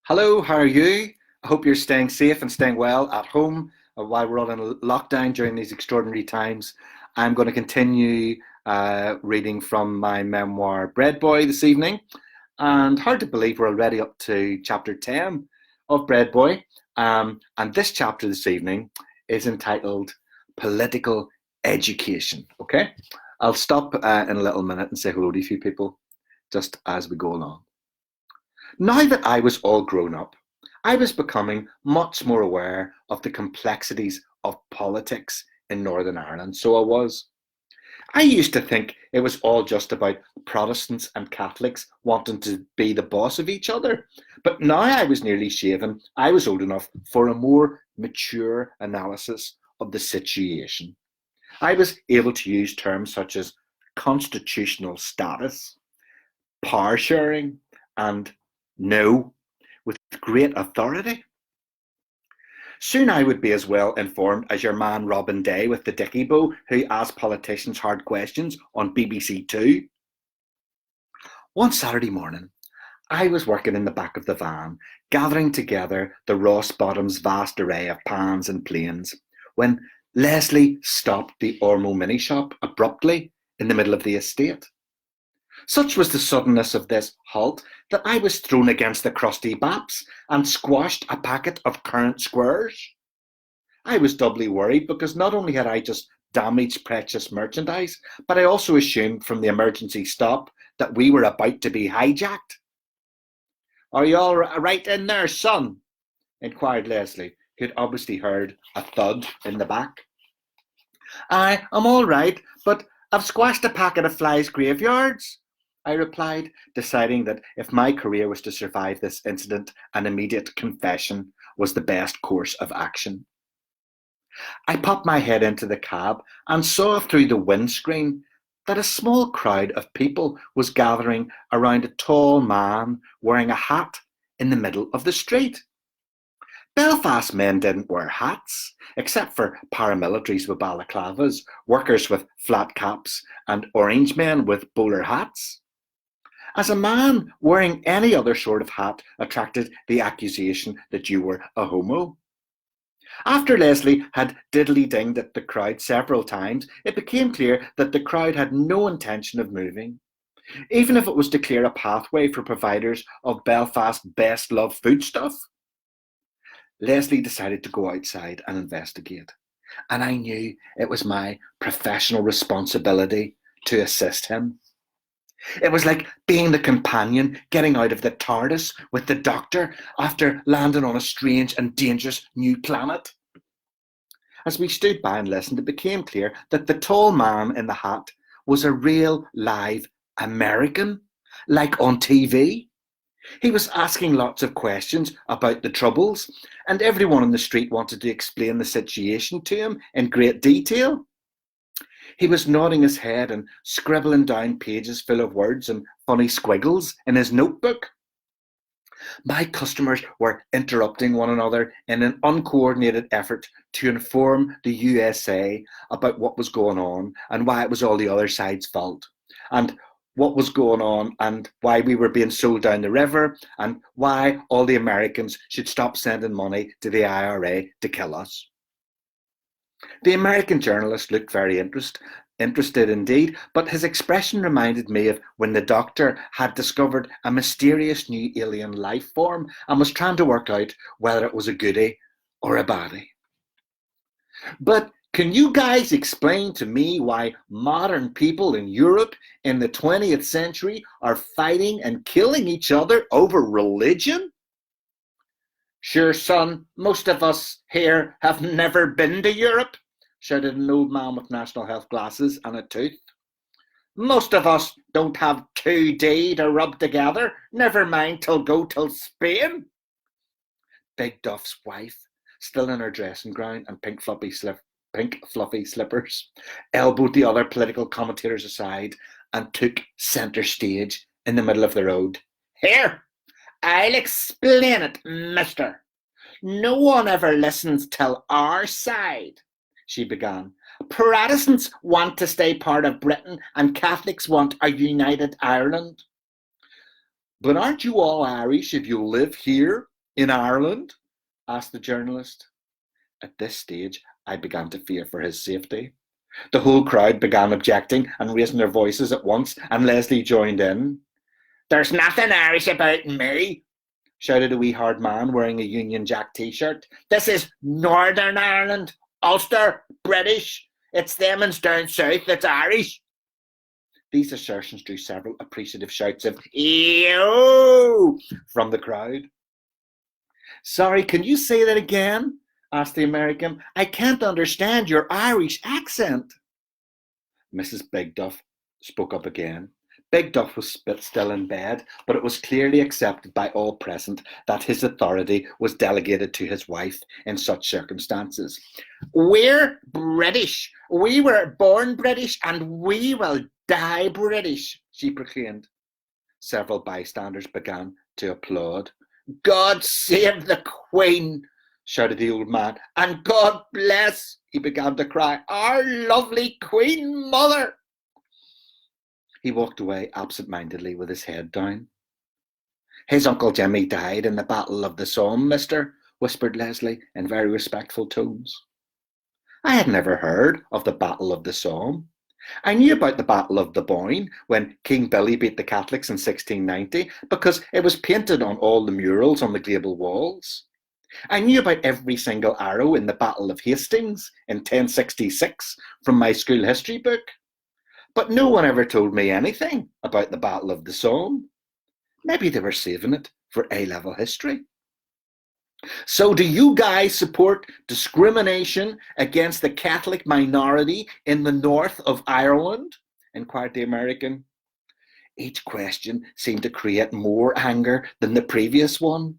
Hello, how are you? I hope you're staying safe and staying well at home while we're all in lockdown during these extraordinary times. I'm going to continue reading from my memoir, Breadboy, this evening. And hard to believe we're already up to chapter 10 of Breadboy. And this chapter this evening is entitled Political Education. Okay? I'll stop in a little minute and say hello to a few people just as we go along. Now that I was all grown up, I was becoming much more aware of the complexities of politics in Northern Ireland. So I was. I used to think it was all just about Protestants and Catholics wanting to be the boss of each other. But now I was nearly shaven, I was old enough for a more mature analysis of the situation. I was able to use terms such as constitutional status, power sharing, and no with great authority. Soon I would be as well informed as your man Robin Day with the Dicky Bow, who asked politicians hard questions on BBC Two. One Saturday morning, I was working in the back of the van, gathering together the Ross Bottom's vast array of pans and planes, when Leslie stopped the Ormo mini shop abruptly in the middle of the estate. Such was the suddenness of this halt that I was thrown against the crusty baps and squashed a packet of currant squares. I was doubly worried because not only had I just damaged precious merchandise, but I also assumed from the emergency stop that we were about to be hijacked. "Are you all right in there, son?" inquired Leslie, who had obviously heard a thud in the back. "I'm all right, but I've squashed a packet of flies' graveyards," I replied, deciding that if my career was to survive this incident, an immediate confession was the best course of action. I popped my head into the cab and saw through the windscreen that a small crowd of people was gathering around a tall man wearing a hat in the middle of the street. Belfast men didn't wear hats, except for paramilitaries with balaclavas, workers with flat caps, and orange men with bowler hats. As a man, wearing any other sort of hat attracted the accusation that you were a homo. After Leslie had diddly-dinged at the crowd several times, it became clear that the crowd had no intention of moving, even if it was to clear a pathway for providers of Belfast's best-loved foodstuff. Leslie decided to go outside and investigate, and I knew it was my professional responsibility to assist him. It was like being the companion getting out of the TARDIS with the Doctor after landing on a strange and dangerous new planet. As we stood by and listened, it became clear that the tall man in the hat was a real live American, like on TV. He was asking lots of questions about the Troubles, and everyone on the street wanted to explain the situation to him in great detail. He was nodding his head and scribbling down pages full of words and funny squiggles in his notebook. My customers were interrupting one another in an uncoordinated effort to inform the USA about what was going on and why it was all the other side's fault, and what was going on and why we were being sold down the river and why all the Americans should stop sending money to the IRA to kill us. The American journalist looked very interested indeed, but his expression reminded me of when the Doctor had discovered a mysterious new alien life form and was trying to work out whether it was a goodie or a baddie. "But can you guys explain to me why modern people in Europe in the 20th century are fighting and killing each other over religion?" "Sure, son, most of us here have never been to Europe," shouted an old man with national health glasses and a tooth. "Most of us don't have 2D to rub together, never mind go till Spain." Big Duff's wife, still in her dressing gown and pink fluffy slippers, elbowed the other political commentators aside and took centre stage in the middle of the road. "Here, I'll explain it, mister. No one ever listens till our side," she began. "Protestants want to stay part of Britain and Catholics want a united Ireland." "But aren't you all Irish if you live here?" In Ireland? Asked the journalist. At this stage, I began to fear for his safety. The whole crowd began objecting and raising their voices at once, and Leslie joined in. There's nothing Irish about me, shouted a wee hard man wearing a Union Jack t-shirt. This is Northern Ireland, Ulster, British. It's them and down south that's Irish. These assertions drew several appreciative shouts of "Ew!" from the crowd. Sorry, can you say that again? Asked the American. I can't understand your Irish accent. Mrs. Big Duff spoke up again. Big Duff was still in bed, but it was clearly accepted by all present that his authority was delegated to his wife in such circumstances. We're British. We were born British and we will die British, she proclaimed. Several bystanders began to applaud. God save the Queen, shouted the old man, and God bless, he began to cry, our lovely Queen Mother. He walked away absent-mindedly with his head down. His Uncle Jimmy died in the Battle of the Somme, mister, whispered Leslie in very respectful tones. I had never heard of the Battle of the Somme. I knew about the Battle of the Boyne when King Billy beat the Catholics in 1690 because it was painted on all the murals on the gable walls. I knew about every single arrow in the Battle of Hastings in 1066 from my school history book. But no one ever told me anything about the Battle of the Somme. Maybe they were saving it for A-level history. So do you guys support discrimination against the Catholic minority in the north of Ireland? Inquired the American. Each question seemed to create more anger than the previous one.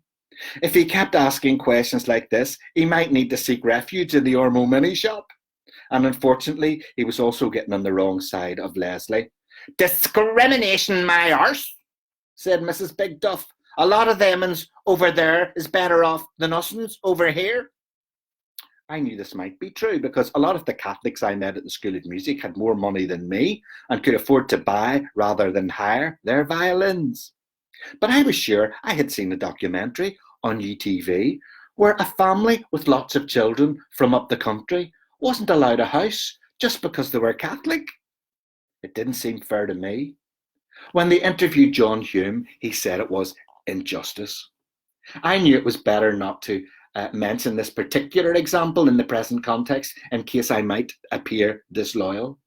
If he kept asking questions like this, he might need to seek refuge in the Ormo mini shop. And unfortunately, he was also getting on the wrong side of Leslie. Discrimination, my arse, said Mrs. Big Duff. A lot of them's over there is better off than us'ns over here. I knew this might be true because a lot of the Catholics I met at the School of Music had more money than me and could afford to buy rather than hire their violins. But I was sure I had seen a documentary on UTV where a family with lots of children from up the country wasn't allowed a house just because they were Catholic. It didn't seem fair to me. When they interviewed John Hume, he said it was injustice. I knew it was better not to mention this particular example in the present context in case I might appear disloyal.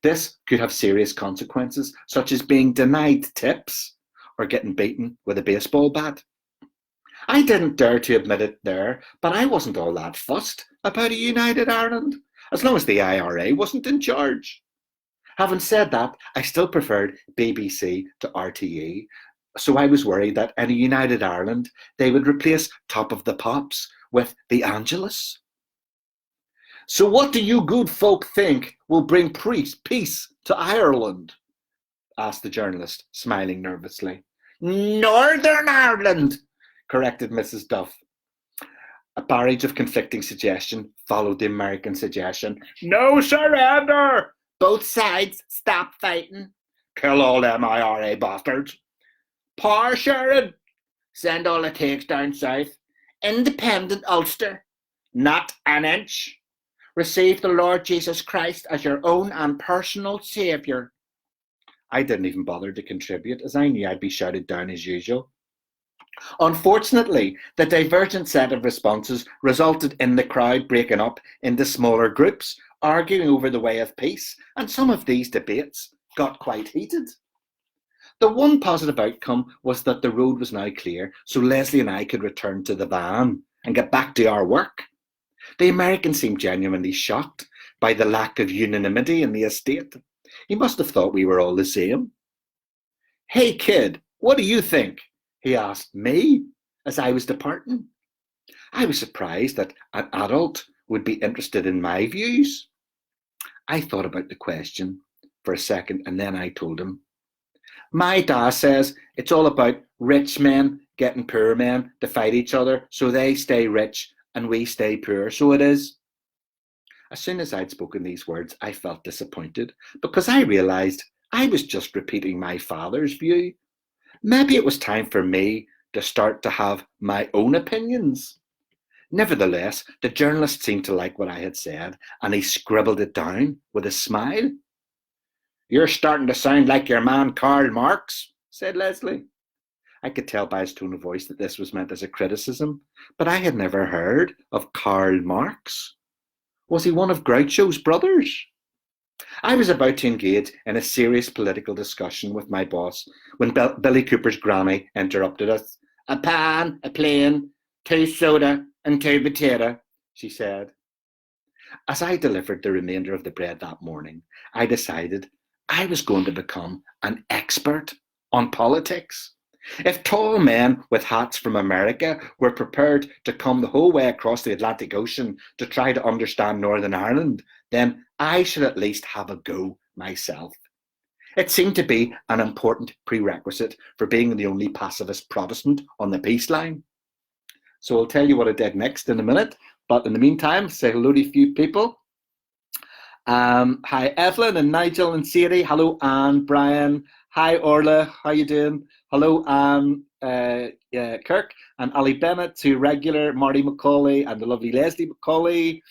This could have serious consequences, such as being denied tips or getting beaten with a baseball bat. I didn't dare to admit it there, but I wasn't all that fussed about a united Ireland, as long as the IRA wasn't in charge. Having said that, I still preferred BBC to RTE, so I was worried that in a united Ireland, they would replace Top of the Pops with The Angelus. So what do you good folk think will bring peace to Ireland? Asked the journalist, smiling nervously. Northern Ireland, corrected Mrs. Duff. A barrage of conflicting suggestion followed the American suggestion. No surrender! Both sides stop fighting. Kill all them IRA bastards. Power sharing. Send all it takes down south. Independent Ulster. Not an inch. Receive the Lord Jesus Christ as your own and personal saviour. I didn't even bother to contribute, as I knew I'd be shouted down as usual. Unfortunately, the divergent set of responses resulted in the crowd breaking up into smaller groups, arguing over the way of peace, and some of these debates got quite heated. The one positive outcome was that the road was now clear, so Leslie and I could return to the van and get back to our work. The American seemed genuinely shocked by the lack of unanimity in the estate. He must have thought we were all the same. Hey kid, what do you think? He asked me as I was departing. I was surprised that an adult would be interested in my views. I thought about the question for a second and then I told him. My dad says it's all about rich men getting poor men to fight each other so they stay rich and we stay poor, so it is. As soon as I'd spoken these words, I felt disappointed because I realised I was just repeating my father's view. Maybe it was time for me to start to have my own opinions. Nevertheless, the journalist seemed to like what I had said, and he scribbled it down with a smile. "You're starting to sound like your man Karl Marx," said Leslie. I could tell by his tone of voice that this was meant as a criticism, but I had never heard of Karl Marx. Was he one of Groucho's brothers? I was about to engage in a serious political discussion with my boss when Billy Cooper's granny interrupted us. "A pan, a plane, 2 soda and 2 potato," she said. As I delivered the remainder of the bread that morning, I decided I was going to become an expert on politics. If tall men with hats from America were prepared to come the whole way across the Atlantic Ocean to try to understand Northern Ireland, then I should at least have a go myself. It seemed to be an important prerequisite for being the only pacifist Protestant on the peace line. So I'll tell you what I did next in a minute, but in the meantime, say hello to a few people. Hi, Evelyn and Nigel and Sadie. Hello, Anne, Brian. Hi, Orla. How you doing? Hello, Anne, Kirk, and Ali Bennett, to regular Marty McCauley and the lovely Leslie McCauley.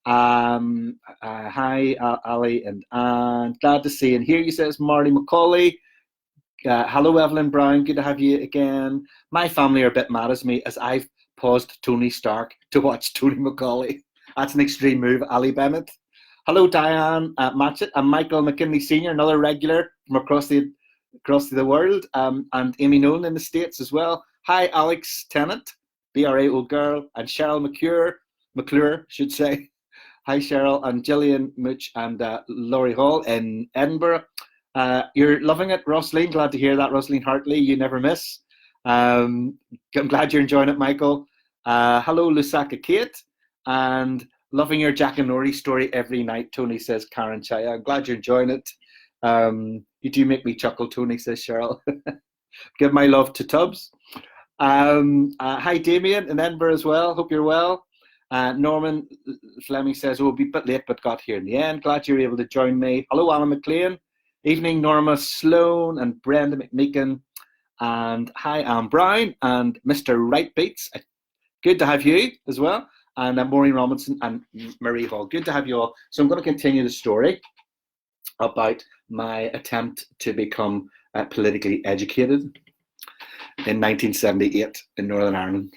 Hi, Ali and Anne. Glad to see and hear you, says Marty McCauley. Hello, Evelyn Brown. Good to have you again. My family are a bit mad at me as I've paused Tony Stark to watch Tony McCauley. That's an extreme move, Ali Bennett. Hello, Diane Matchett and Michael McKinley Sr., another regular from across the world, and Amy Nolan in the States as well. Hi, Alex Tennant, BRA old girl, and Cheryl McClure, should say. Hi, Cheryl, and Gillian Mooch and Laurie Hall in Edinburgh. You're loving it, Rosaline. Glad to hear that, Rosaline Hartley. You never miss. I'm glad you're enjoying it, Michael. Hello, Lusaka Kate, and loving your Jack and Nori story every night, Tony, says Karen Chaya. I'm glad you're enjoying it. You do make me chuckle, Tony, says Cheryl. Give my love to Tubbs. Hi, Damien in Edinburgh as well. Hope you're well. Norman Fleming says, we'll be a bit late, but got here in the end. Glad you're able to join me. Hello, Alan McLean. Evening, Norma Sloan and Brenda McMeekin. And hi, Anne Brown and Mr. Right Beats. Good to have you as well. And Maureen Robinson and Marie Hall. Good to have you all. So I'm going to continue the story about my attempt to become politically educated in 1978 in Northern Ireland.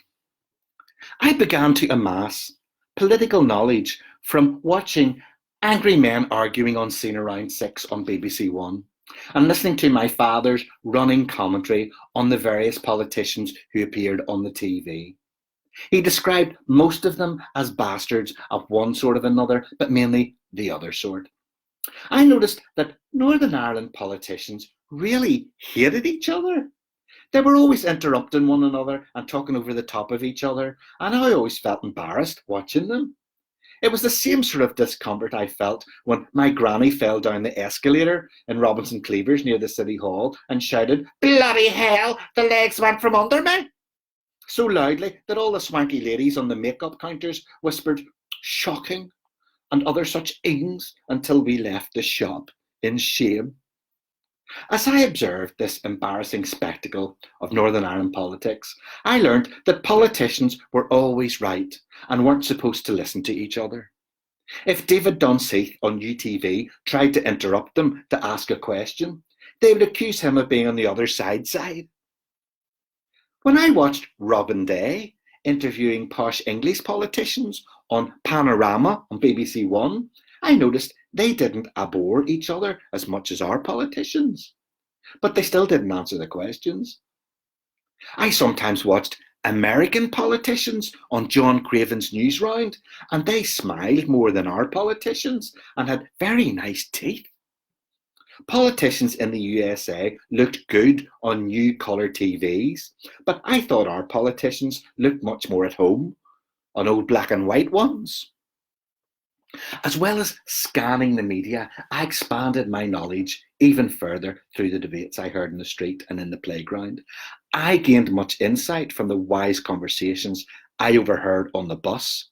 I began to amass political knowledge from watching angry men arguing on Scene Around 6 on BBC One and listening to my father's running commentary on the various politicians who appeared on the TV. He described most of them as bastards of one sort or another, but mainly the other sort. I noticed that Northern Ireland politicians really hated each other. They were always interrupting one another and talking over the top of each other, and I always felt embarrassed watching them. It was the same sort of discomfort I felt when my granny fell down the escalator in Robinson Cleavers near the City Hall and shouted, "Bloody hell, the legs went from under me!" so loudly that all the swanky ladies on the makeup counters whispered, "Shocking," and other such ings until we left the shop in shame. As I observed this embarrassing spectacle of Northern Ireland politics, I learned that politicians were always right and weren't supposed to listen to each other. If David Dunseith on UTV tried to interrupt them to ask a question, they would accuse him of being on the other side. When I watched Robin Day interviewing posh English politicians on Panorama on BBC One, I noticed they didn't abhor each other as much as our politicians, but they still didn't answer the questions. I sometimes watched American politicians on John Craven's News Round, and they smiled more than our politicians and had very nice teeth. Politicians in the USA looked good on new colour TVs, but I thought our politicians looked much more at home on old black and white ones. As well as scanning the media, I expanded my knowledge even further through the debates I heard in the street and in the playground. I gained much insight from the wise conversations I overheard on the bus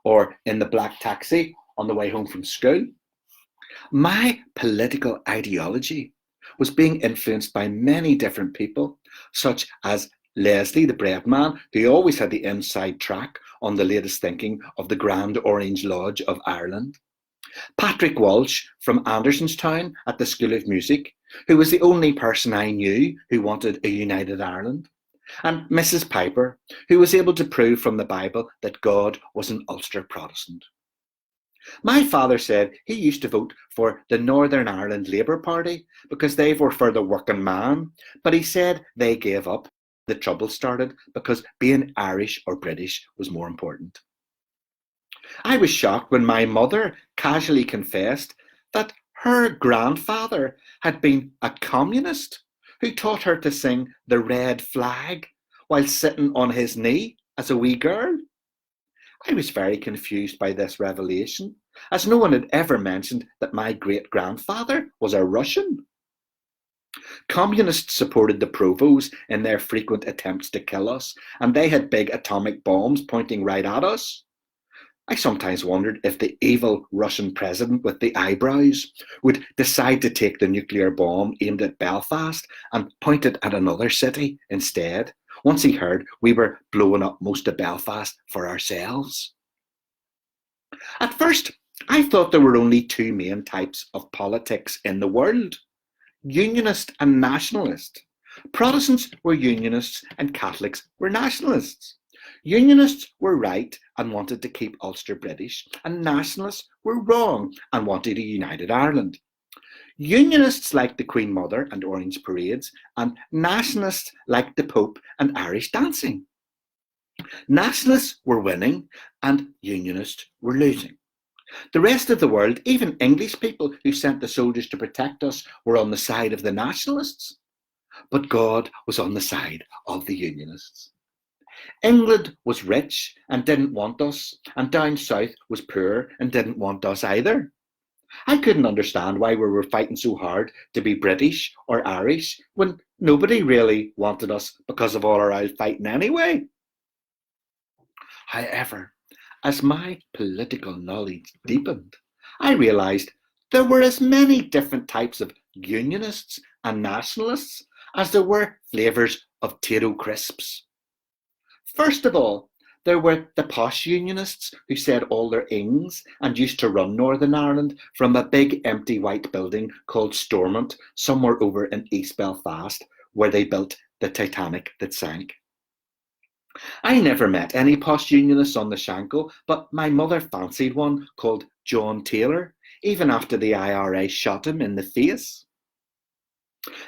or in the black taxi on the way home from school. My political ideology was being influenced by many different people, such as Leslie, the bread man, who always had the inside track on the latest thinking of the Grand Orange Lodge of Ireland. Patrick Walsh from Andersonstown at the School of Music, who was the only person I knew who wanted a united Ireland. And Mrs. Piper, who was able to prove from the Bible that God was an Ulster Protestant. My father said he used to vote for the Northern Ireland Labour Party because they were for the working man, but he said they gave up. The trouble started because being Irish or British was more important. I was shocked when my mother casually confessed that her grandfather had been a communist who taught her to sing the Red Flag while sitting on his knee as a wee girl. I was very confused by this revelation, as no one had ever mentioned that my great-grandfather was a Russian. Communists supported the Provos in their frequent attempts to kill us, and they had big atomic bombs pointing right at us. I sometimes wondered if the evil Russian president with the eyebrows would decide to take the nuclear bomb aimed at Belfast and point it at another city instead, once he heard we were blowing up most of Belfast for ourselves. At first, I thought there were only two main types of politics in the world: Unionist and Nationalist. Protestants were Unionists and Catholics were Nationalists. Unionists were right and wanted to keep Ulster British, and Nationalists were wrong and wanted a united Ireland. Unionists liked the Queen Mother and Orange parades, and Nationalists liked the Pope and Irish dancing. Nationalists were winning, and Unionists were losing. The rest of the world, even English people who sent the soldiers to protect us, were on the side of the Nationalists. But God was on the side of the Unionists. England was rich and didn't want us, and down south was poor and didn't want us either. I couldn't understand why we were fighting so hard to be British or Irish when nobody really wanted us because of all our out fighting anyway. However, as my political knowledge deepened, I realised there were as many different types of Unionists and Nationalists as there were flavours of Tayto crisps. First of all, there were the posh Unionists who said all their ings and used to run Northern Ireland from a big empty white building called Stormont somewhere over in East Belfast, where they built the Titanic that sank. I never met any posh Unionists on the Shankill, but my mother fancied one called John Taylor, even after the IRA shot him in the face.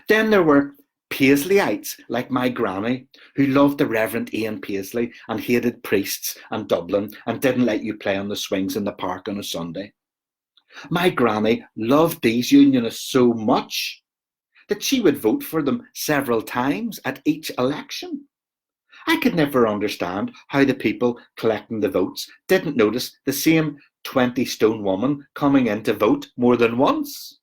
Then there were Paisleyites like my granny, who loved the Reverend Ian Paisley and hated priests and Dublin and didn't let you play on the swings in the park on a Sunday. My granny loved these Unionists so much that she would vote for them several times at each election. I could never understand how the people collecting the votes didn't notice the same 20-stone woman coming in to vote more than once.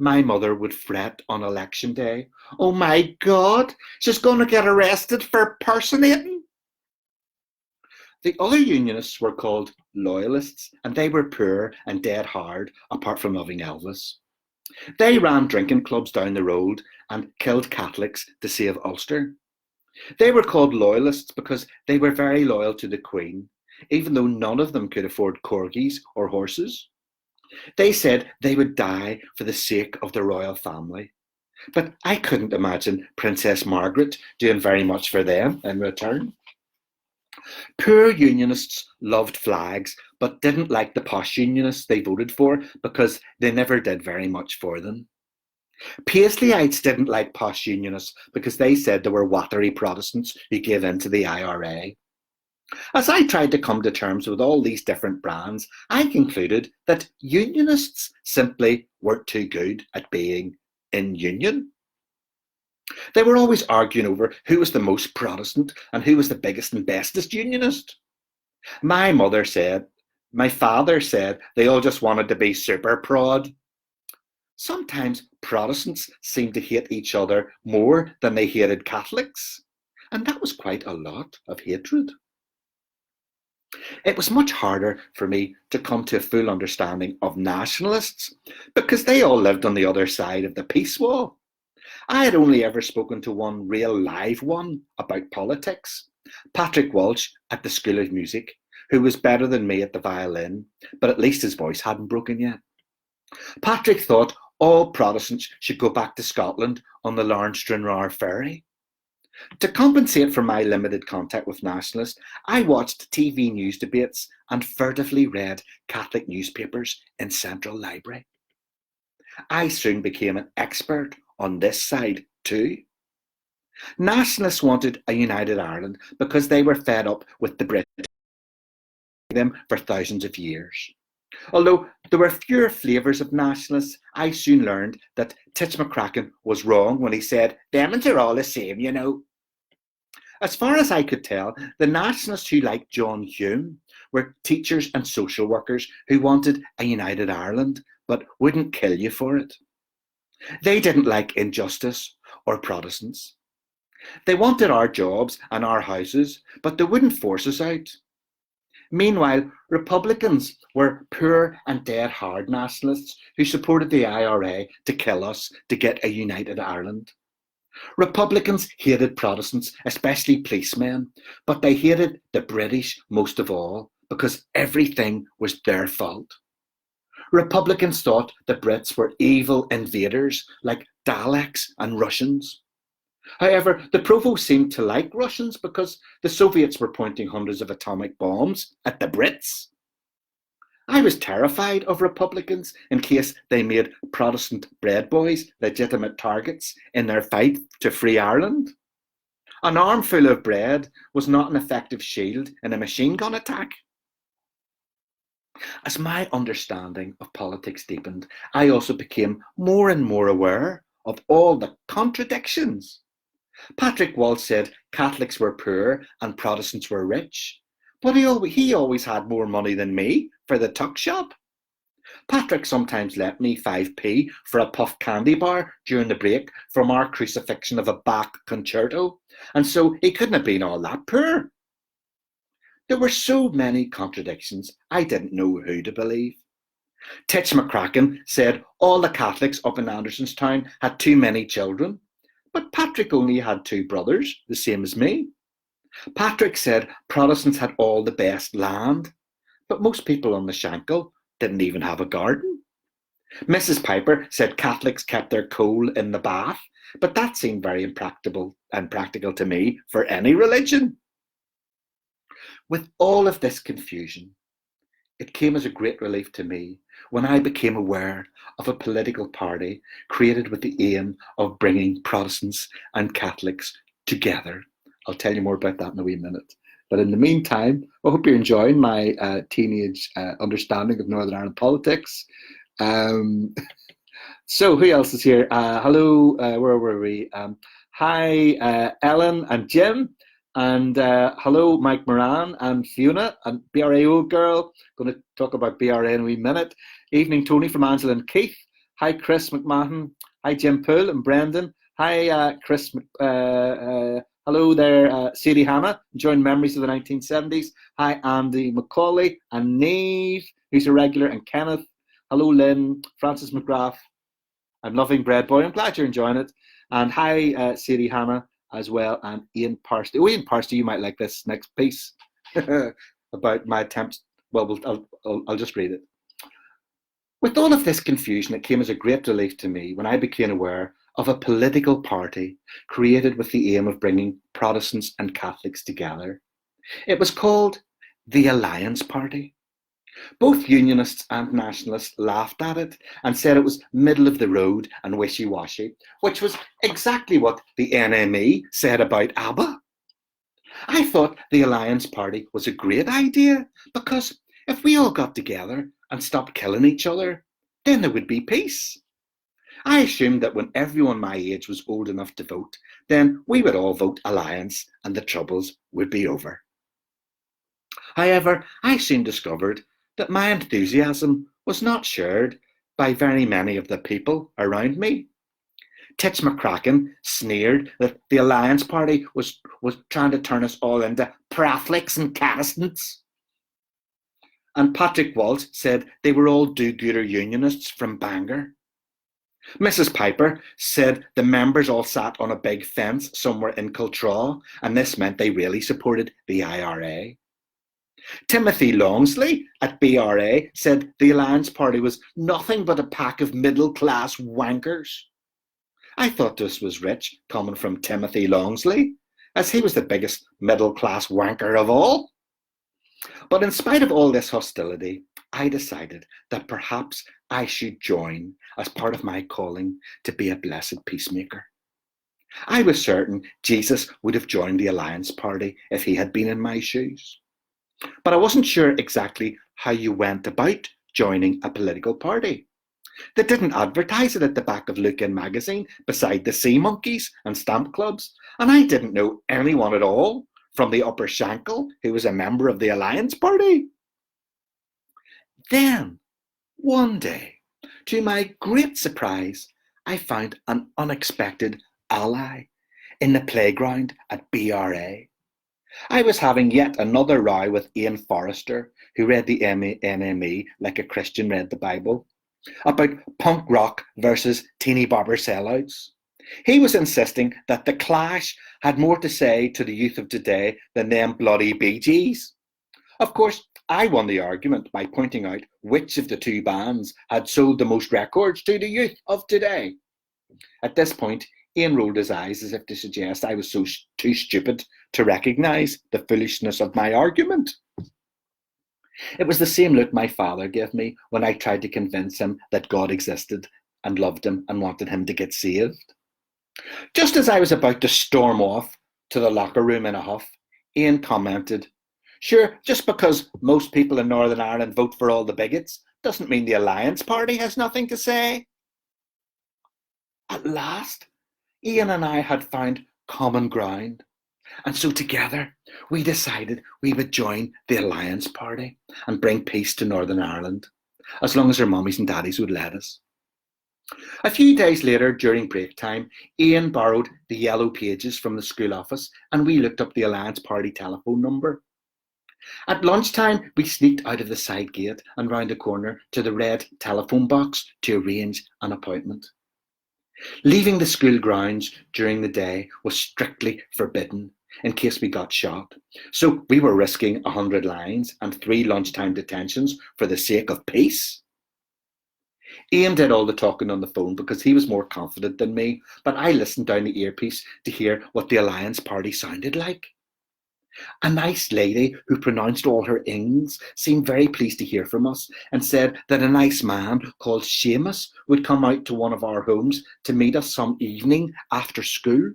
My mother would fret on election day. Oh my God, she's going to get arrested for personating. The other Unionists were called Loyalists, and they were poor and dead hard, apart from loving Elvis. They ran drinking clubs down the road and killed Catholics to save Ulster. They were called Loyalists because they were very loyal to the Queen, even though none of them could afford corgis or horses. They said they would die for the sake of the royal family. But I couldn't imagine Princess Margaret doing very much for them in return. Poor Unionists loved flags, but didn't like the posh Unionists they voted for because they never did very much for them. Paisleyites didn't like posh Unionists because they said they were watery Protestants who gave in to the IRA. As I tried to come to terms with all these different brands, I concluded that Unionists simply weren't too good at being in union. They were always arguing over who was the most Protestant and who was the biggest and bestest Unionist. My father said they all just wanted to be super prod. Sometimes Protestants seemed to hate each other more than they hated Catholics, and that was quite a lot of hatred. It was much harder for me to come to a full understanding of nationalists because they all lived on the other side of the peace wall. I had only ever spoken to one real live one about politics, Patrick Walsh at the School of Music, who was better than me at the violin, but at least his voice hadn't broken yet. Patrick thought all Protestants should go back to Scotland on the Larne ferry. To compensate for my limited contact with nationalists, I watched TV news debates and furtively read Catholic newspapers in Central Library. I soon became an expert on this side too. Nationalists wanted a united Ireland because they were fed up with the British them for thousands of years. Although there were fewer flavours of nationalists, I soon learned that Titch McCracken was wrong when he said, "Them are all the same, you know." As far as I could tell, the nationalists who liked John Hume were teachers and social workers who wanted a united Ireland, but wouldn't kill you for it. They didn't like injustice or Protestants. They wanted our jobs and our houses, but they wouldn't force us out. Meanwhile, Republicans were poor and dead hard nationalists who supported the IRA to kill us to get a united Ireland. Republicans hated Protestants, especially policemen, but they hated the British most of all because everything was their fault. Republicans thought the Brits were evil invaders like Daleks and Russians. However, the Provost seemed to like Russians because the Soviets were pointing hundreds of atomic bombs at the Brits. I was terrified of Republicans in case they made Protestant Breadboys legitimate targets in their fight to free Ireland. An armful of bread was not an effective shield in a machine gun attack. As my understanding of politics deepened, I also became more and more aware of all the contradictions. Patrick Walsh said Catholics were poor and Protestants were rich, but he always had more money than me for the tuck shop. Patrick sometimes lent me 5p for a puff candy bar during the break from our crucifixion of a Bach concerto, and so he couldn't have been all that poor. There were so many contradictions, I didn't know who to believe. Titch McCracken said all the Catholics up in Andersonstown had too many children, but Patrick only had 2 brothers, the same as me. Patrick said Protestants had all the best land, but most people on the Shankill didn't even have a garden. Mrs. Piper said Catholics kept their coal in the bath, but that seemed very impractical to me for any religion. With all of this confusion, it came as a great relief to me when I became aware of a political party created with the aim of bringing Protestants and Catholics together. I'll tell you more about that in a wee minute. But in the meantime, I hope you're enjoying my teenage understanding of Northern Ireland politics. So who else is here? Hello, where were we? Hi, Ellen and Jim. And hello, Mike Moran and Fiona and BRA Old Girl. Going to talk about BRA in a wee minute. Evening, Tony from Angela and Keith. Hi, Chris McMahon. Hi, Jim Poole and Brendan. Hi, Chris. Hello there, Sadie Hannah. Enjoying memories of the 1970s. Hi, Andy McCauley and Neve, who's a regular, and Kenneth. Hello, Lynn, Francis McGrath. I'm loving Breadboy. I'm glad you're enjoying it. And hi, Sadie Hannah as well, and Ian Parsley. Oh, Ian Parsley, you might like this next piece about my attempts. Well, I'll just read it. With all of this confusion, it came as a great relief to me when I became aware of a political party created with the aim of bringing Protestants and Catholics together. It was called the Alliance Party. Both Unionists and Nationalists laughed at it and said it was middle of the road and wishy-washy, which was exactly what the NME said about ABBA. I thought the Alliance Party was a great idea because if we all got together and stopped killing each other, then there would be peace. I assumed that when everyone my age was old enough to vote, then we would all vote Alliance and the troubles would be over. However, I soon discovered that my enthusiasm was not shared by very many of the people around me. Titch McCracken sneered that the Alliance Party was trying to turn us all into Catholics and Protestants. And Patrick Walsh said they were all do-gooder unionists from Bangor. Mrs. Piper said the members all sat on a big fence somewhere in Kiltraw, and this meant they really supported the IRA. Timothy Longsley at BRA said the Alliance Party was nothing but a pack of middle-class wankers. I thought this was rich, coming from Timothy Longsley, as he was the biggest middle-class wanker of all. But in spite of all this hostility, I decided that perhaps I should join as part of my calling to be a blessed peacemaker. I was certain Jesus would have joined the Alliance Party if he had been in my shoes. But I wasn't sure exactly how you went about joining a political party. They didn't advertise it at the back of Look In magazine beside the Sea Monkeys and stamp clubs, and I didn't know anyone at all from the Upper Shankill who was a member of the Alliance Party. Then, one day, to my great surprise, I found an unexpected ally in the playground at BRA. I was having yet another row with Ian Forrester, who read the NME like a Christian read the Bible, about punk rock versus teeny bobber sellouts. He was insisting that The Clash had more to say to the youth of today than them bloody Bee Gees. Of course, I won the argument by pointing out which of the two bands had sold the most records to the youth of today. At this point, Ian rolled his eyes as if to suggest I was too stupid to recognise the foolishness of my argument. It was the same look my father gave me when I tried to convince him that God existed and loved him and wanted him to get saved. Just as I was about to storm off to the locker room in a huff, Ian commented, "Sure, just because most people in Northern Ireland vote for all the bigots doesn't mean the Alliance Party has nothing to say." At last, Ian and I had found common ground, and so together we decided we would join the Alliance Party and bring peace to Northern Ireland, as long as our mummies and daddies would let us. A few days later, during break time, Ian borrowed the yellow pages from the school office and we looked up the Alliance Party telephone number. At lunchtime, we sneaked out of the side gate and round the corner to the red telephone box to arrange an appointment. Leaving the school grounds during the day was strictly forbidden in case we got shot, so we were risking 100 lines and 3 lunchtime detentions for the sake of peace. Ian did all the talking on the phone because he was more confident than me, but I listened down the earpiece to hear what the Alliance Party sounded like. A nice lady who pronounced all her ings seemed very pleased to hear from us and said that a nice man called Seamus would come out to one of our homes to meet us some evening after school.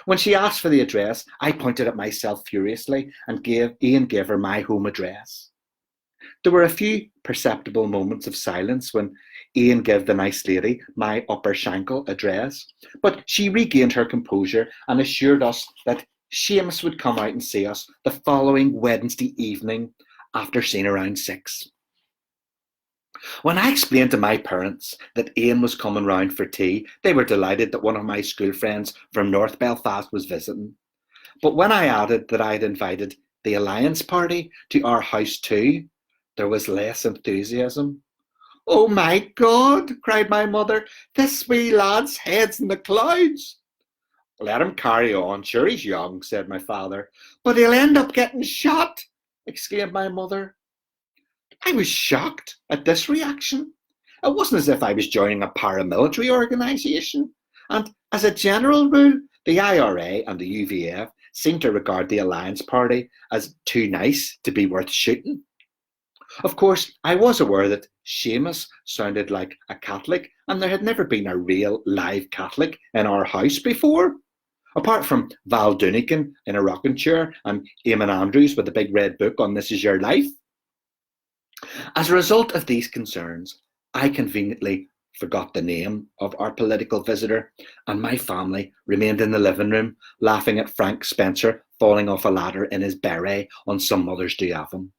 When she asked for the address, I pointed at myself furiously and Ian gave her my home address. There were a few perceptible moments of silence when Ian gave the nice lady my Upper Shankill address, but she regained her composure and assured us that Seamus would come out and see us the following Wednesday evening after seeing around 6. When I explained to my parents that Ian was coming round for tea, they were delighted that one of my school friends from North Belfast was visiting. But when I added that I had invited the Alliance Party to our house too, there was less enthusiasm. "Oh my God," cried my mother, "this wee lad's head's in the clouds." "Let him carry on, sure he's young," said my father. "But he'll end up getting shot," exclaimed my mother. I was shocked at this reaction. It wasn't as if I was joining a paramilitary organisation, and as a general rule, the IRA and the UVF seem to regard the Alliance Party as too nice to be worth shooting. Of course, I was aware that Seamus sounded like a Catholic, and there had never been a real live Catholic in our house before, apart from Val Doonican in a rocking chair and Eamon Andrews with a big red book on This Is Your Life. As a result of these concerns, I conveniently forgot the name of our political visitor, and my family remained in the living room laughing at Frank Spencer falling off a ladder in his beret on some Mother's Day anthem,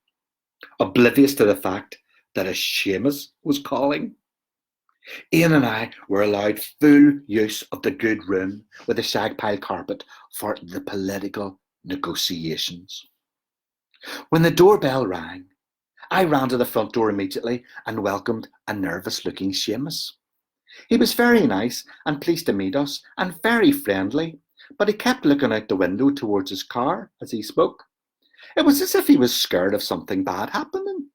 oblivious to the fact that a Seamus was calling. Ian and I were allowed full use of the good room with a shag pile carpet for the political negotiations. When the doorbell rang, I ran to the front door immediately and welcomed a nervous-looking Seamus. He was very nice and pleased to meet us and very friendly, but he kept looking out the window towards his car as he spoke. It was as if he was scared of something bad happening.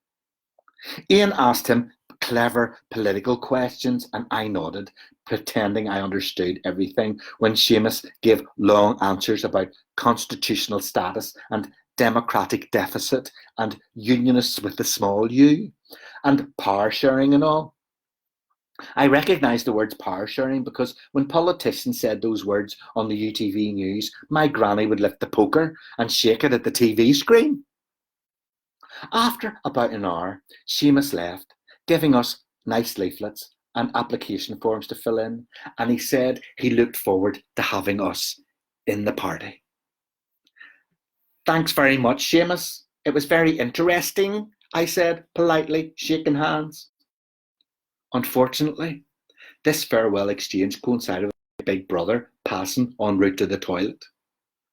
Ian asked him clever political questions, and I nodded, pretending I understood everything, when Seamus gave long answers about constitutional status and democratic deficit and unionists with the small u and power sharing and all. I recognised the words power sharing because when politicians said those words on the UTV news, my granny would lift the poker and shake it at the TV screen. After about an hour, Seamus left, giving us nice leaflets and application forms to fill in, and he said he looked forward to having us in the party. Thanks very much, Seamus. It was very interesting, I said politely, shaking hands. Unfortunately, this farewell exchange coincided with my big brother passing en route to the toilet.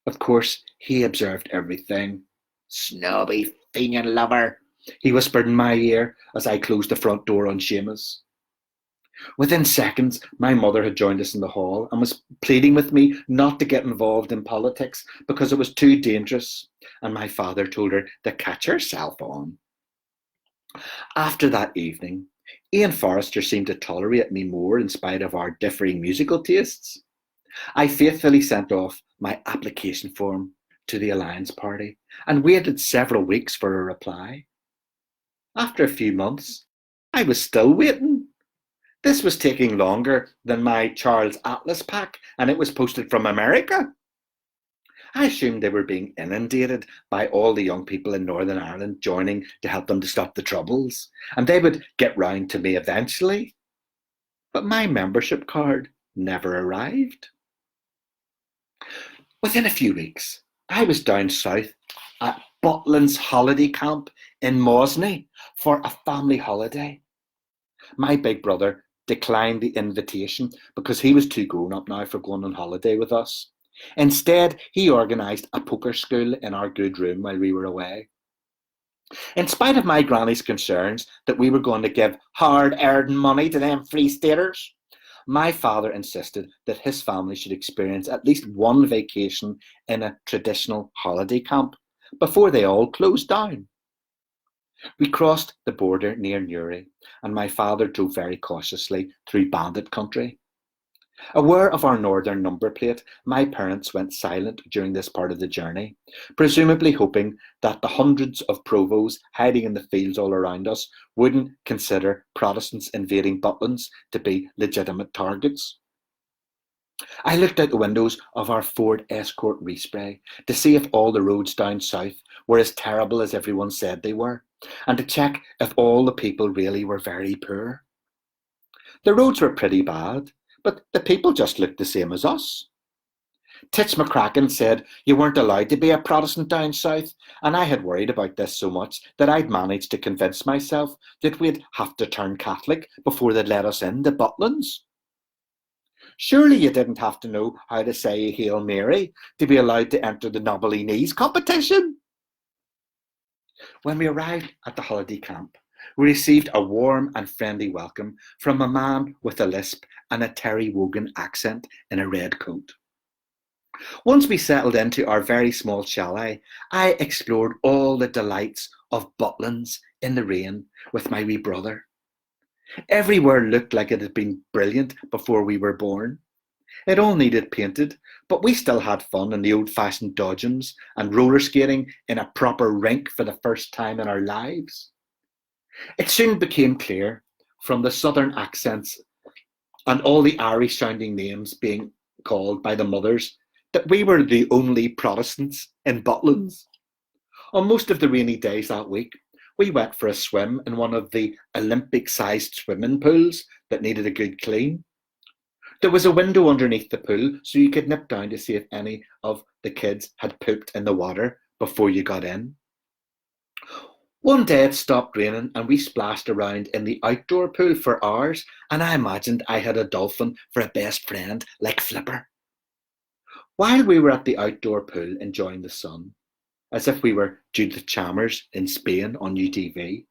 Of course, he observed everything. Snobby fiend lover, he whispered in my ear as I closed the front door on Seamus. Within seconds, my mother had joined us in the hall and was pleading with me not to get involved in politics because it was too dangerous, and my father told her to catch herself on. After that evening, Ian Forrester seemed to tolerate me more in spite of our differing musical tastes. I faithfully sent off my application form to the Alliance Party and waited several weeks for a reply. After a few months, I was still waiting. This was taking longer than my Charles Atlas pack, and it was posted from America. I assumed they were being inundated by all the young people in Northern Ireland joining to help them to stop the Troubles, and they would get round to me eventually. But my membership card never arrived. Within a few weeks, I was down south at Butlin's holiday camp in Mosney for a family holiday. My big brother declined the invitation because he was too grown up now for going on holiday with us. Instead, he organised a poker school in our good room while we were away. In spite of my granny's concerns that we were going to give hard-earned money to them Free Staters, my father insisted that his family should experience at least one vacation in a traditional holiday camp before they all closed down. We crossed the border near Newry, and my father drove very cautiously through bandit country. Aware of our northern number plate, my parents went silent during this part of the journey, presumably hoping that the hundreds of provos hiding in the fields all around us wouldn't consider Protestants invading Butlins to be legitimate targets. I looked out the windows of our Ford Escort respray to see if all the roads down south were as terrible as everyone said they were, and to check if all the people really were very poor. The roads were pretty bad, but the people just looked the same as us. Titch McCracken said you weren't allowed to be a Protestant down south, and I had worried about this so much that I'd managed to convince myself that we'd have to turn Catholic before they'd let us in the Butlins. Surely you didn't have to know how to say Hail Mary to be allowed to enter the Knobbly Knees competition. When we arrived at the holiday camp, we received a warm and friendly welcome from a man with a lisp and a Terry Wogan accent in a red coat. Once we settled into our very small chalet, I explored all the delights of Butlins in the rain with my wee brother. Everywhere looked like it had been brilliant before we were born. It all needed painted, but we still had fun in the old-fashioned dodgems and roller skating in a proper rink for the first time in our lives. It soon became clear, from the southern accents and all the Irish-sounding names being called by the mothers, that we were the only Protestants in Butlins. On most of the rainy days that week, we went for a swim in one of the Olympic-sized swimming pools that needed a good clean. There was a window underneath the pool, so you could nip down to see if any of the kids had pooped in the water before you got in. One day it stopped raining and we splashed around in the outdoor pool for hours, and I imagined I had a dolphin for a best friend like Flipper. While we were at the outdoor pool enjoying the sun, as if we were Judith Chalmers in Spain on UTV,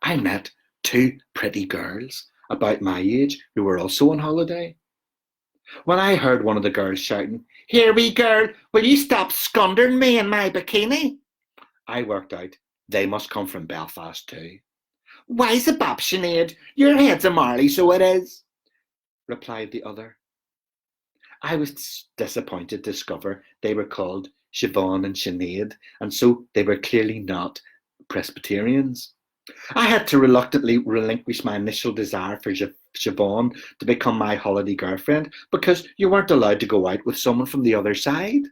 I met two pretty girls about my age who were also on holiday. When I heard one of the girls shouting, "Here, wee girl, will you stop scundering me in my bikini?" I worked out they must come from Belfast too. "Why's a bab, Sinead? Your head's a Marley, so it is," replied the other. I was disappointed to discover they were called Siobhan and Sinead, and so they were clearly not Presbyterians. I had to reluctantly relinquish my initial desire for Siobhan to become my holiday girlfriend because you weren't allowed to go out with someone from the other side.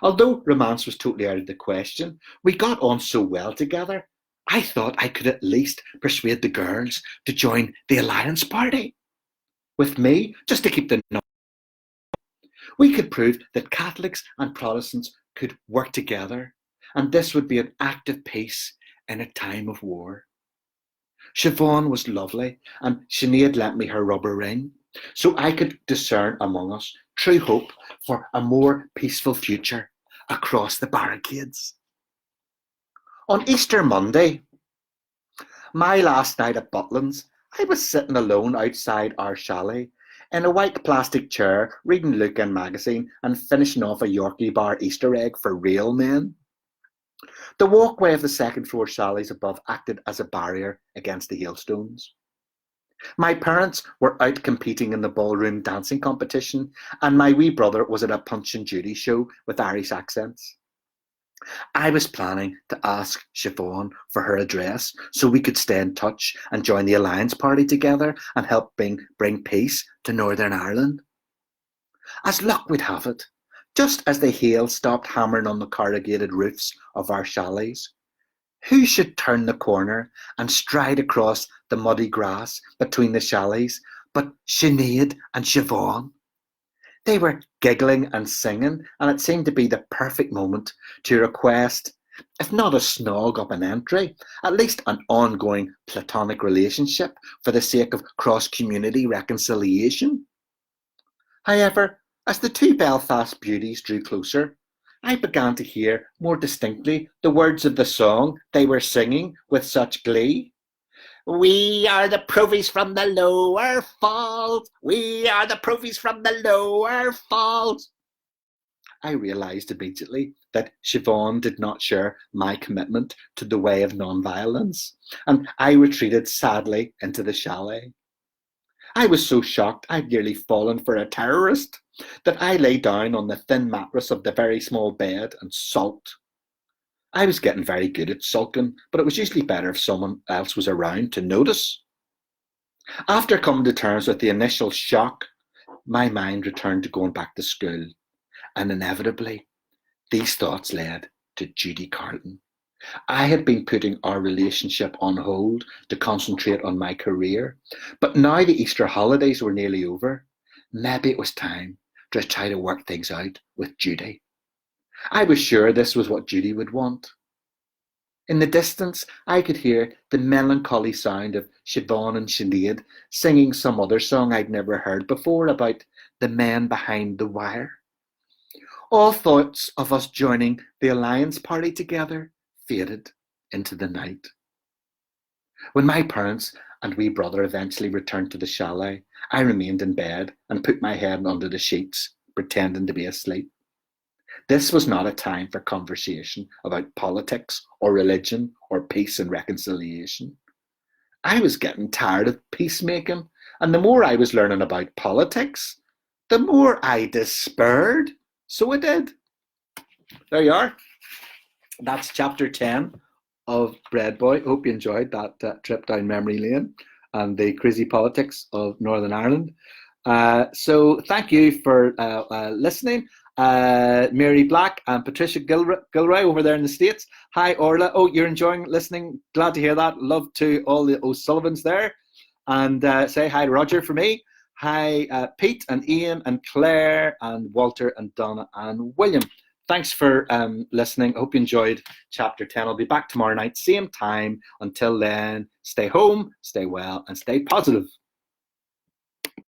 Although romance was totally out of the question, we got on so well together, I thought I could at least persuade the girls to join the alliance party with me, just to keep the number. We could prove that Catholics and Protestants could work together, and this would be an act of peace in a time of war. Siobhan was lovely, and Sinead lent me her rubber ring, so I could discern among us true hope for a more peaceful future across the barricades. On Easter Monday, my last night at Butlin's, I was sitting alone outside our chalet in a white plastic chair, reading Lucan magazine and finishing off a Yorkie bar Easter egg for real men. The walkway of the second floor chalets above acted as a barrier against the hailstones. My parents were out competing in the ballroom dancing competition, and my wee brother was at a Punch and Judy show with Irish accents. I was planning to ask Siobhan for her address so we could stay in touch and join the Alliance Party together and help bring peace to Northern Ireland. As luck would have it, just as the hail stopped hammering on the corrugated roofs of our chalets, who should turn the corner and stride across the muddy grass between the chalets but Sinead and Siobhan? They were giggling and singing, and it seemed to be the perfect moment to request, if not a snog up an entry, at least an ongoing platonic relationship for the sake of cross-community reconciliation. However, as the two Belfast beauties drew closer, I began to hear more distinctly the words of the song they were singing with such glee. "We are the Provies from the lower falls. We are the Provies from the lower falls." I realised immediately that Siobhan did not share my commitment to the way of non-violence, and I retreated sadly into the chalet. I was so shocked I'd nearly fallen for a terrorist that I lay down on the thin mattress of the very small bed and sulked. I was getting very good at sulking, but it was usually better if someone else was around to notice. After coming to terms with the initial shock, my mind returned to going back to school, and inevitably, these thoughts led to Judy Carlton. I had been putting our relationship on hold to concentrate on my career, but now the Easter holidays were nearly over. Maybe it was time to try to work things out with Judy. I was sure this was what Judy would want. In the distance, I could hear the melancholy sound of Siobhan and Sinead singing some other song I'd never heard before about the men behind the wire. All thoughts of us joining the Alliance Party together faded into the night. When my parents and wee brother eventually returned to the chalet, I remained in bed and put my head under the sheets, pretending to be asleep. This was not a time for conversation about politics or religion or peace and reconciliation. I was getting tired of peacemaking, and the more I was learning about politics, the more I despaired. So I did. There you are. That's chapter 10 of Breadboy. Hope you enjoyed that trip down memory lane and the crazy politics of Northern Ireland. So thank you for listening. Mary Black and Patricia Gilroy over there in the States. Hi, Orla. Oh, you're enjoying listening. Glad to hear that. Love to all the O'Sullivans there. And say hi to Roger for me. Hi, Pete and Ian and Claire and Walter and Donna and William. Thanks for listening. I hope you enjoyed chapter 10. I'll be back tomorrow night, same time. Until then, stay home, stay well, and stay positive.